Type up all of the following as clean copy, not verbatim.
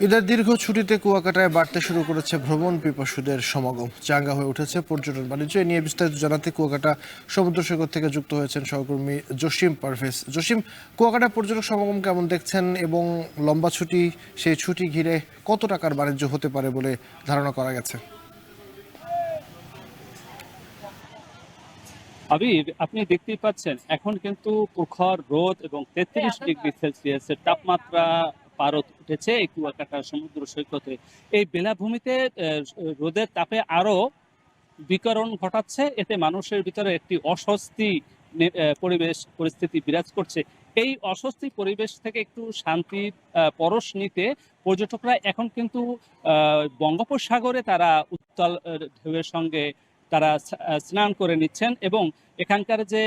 ঈদের দীর্ঘ ছুটিতে কুয়াকাটায় বাড়তে শুরু করেছে ভ্রমণ পিপাসুদের সমাগম। চাঙ্গা হয়ে উঠেছে পর্যটন বাণিজ্য। এ নিয়ে বিস্তারিত জানাতে কুয়াকাটা সমুদ্র সৈকত থেকে যুক্ত হয়েছেন সহকর্মী জসিম পারভেজ। জসিম, কুয়াকাটা পর্যটক সমাগম কেমন দেখছেন এবং লম্বা ছুটি, সেই ছুটি ঘিরে কত টাকার বাণিজ্য হতে পারে বলে ধারণা করা গেছে? আবির, আপনি দেখতেই পাচ্ছেন এখন কিন্তু প্রখর রোদ এবং 33 ডিগ্রি সেলসিয়াসের তাপমাত্রা পারদ উঠেছে এই কুয়াকাটা সমুদ্র সৈকতে। এই বেলাভূমিতে রোদের তাপে আরো বিকরণ ঘটাচ্ছে, এতে মানুষের ভিতরে একটি অস্বস্তি পরিবেশ পরিস্থিতি বিরাজ করছে। এই অস্বস্তি পরিবেশ থেকে একটু শান্তির পরশ নিতে পর্যটকরা এখন কিন্তু বঙ্গোপসাগরে তারা উত্তাল ঢেউয়ের সঙ্গে তারা স্নান করে নিচ্ছেন এবং এখানকার যে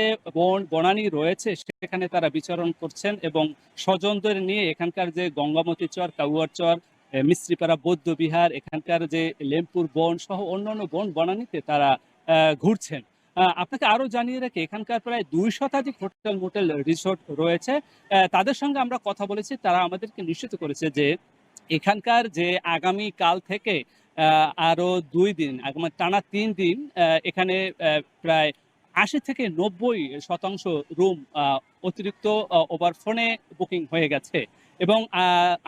বনানী রয়েছে সেখানে তারা বিচরণ করছেন এবং স্বজনদের নিয়ে এখানকার যে গঙ্গামতী চর, কাউয়ার চর, মিস্ত্রিপাড়া বৌদ্ধ বিহার, এখানকার যে লেমপুর বন সহ অন্যান্য বন বনানীতে তারা ঘুরছেন। আপনাকে আরো জানিয়ে রাখি, এখানকার প্রায় 200 হোটেল মোটেল রিসোর্ট রয়েছে। তাদের সঙ্গে আমরা কথা বলেছি, তারা আমাদেরকে নিশ্চিত করেছে যে এখানকার যে আগামী কাল থেকে আরো 2 দিন, আগামী টানা 3 দিন এখানে প্রায় 80 থেকে 90% রুম অতিরিক্ত ওভারফোনে বুকিং হয়ে গেছে এবং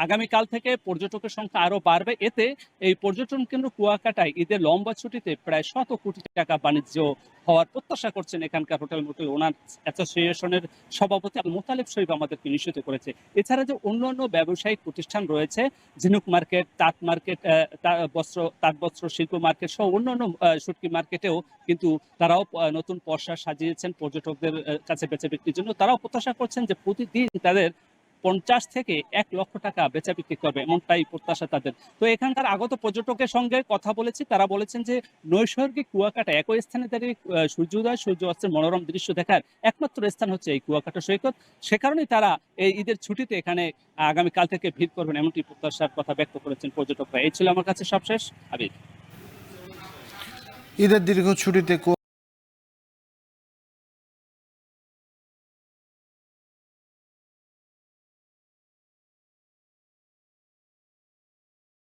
আগামীকাল থেকে পর্যটকের সংখ্যা আরো বাড়বে। এতে এই পর্যটন কেন্দ্র কুয়াকাটায় ঈদের লম্বা ছুটিতে প্রায় 100 কোটি টাকা বাণিজ্য হওয়ার প্রত্যাশা করছেন এখানকার হোটেল মোটেল ওনার অ্যাসোসিয়েশনের সভাপতি আল মোতালেব শরীফ আমাদেরকে নিশ্চিত করেছে। এছাড়া যে অন্যান্য ব্যবসায়িক প্রতিষ্ঠান রয়েছে, ঝিনুক মার্কেট, তাঁত মার্কেট, তাঁত বস্ত্র শিল্প মার্কেট সহ অন্যান্য শুটকি মার্কেটেও কিন্তু তারাও নতুন পসরা সাজিয়েছেন পর্যটকদের কাছে বেচা বিক্রির জন্য। তারাও প্রত্যাশা করছেন যে প্রতিদিন তাদের 50 থেকে 1 লক্ষ টাকা বেচা বিক্রি করবে, এমনটাই প্রত্যাশা তাদের। তো এখানকার আগত পর্যটকের সঙ্গে কথা বলেছি, তারা বলেছেন যে নৈসর্গিক কুয়াকাটা একই স্থানে দাঁড়িয়ে সূর্যোদয় সূর্য অস্তের মনোরম দৃশ্য দেখার একমাত্র স্থান হচ্ছে এই কুয়াকাটা সৈকত। সে কারণেই তারা এই ঈদের ছুটিতে এখানে আগামীকাল থেকে ভিড় করবেন এমনটি প্রত্যাশার কথা ব্যক্ত করেছেন পর্যটকরা। এই ছিল আমার কাছে সবশেষ। আবির। ঈদের দীর্ঘ ছুটিতে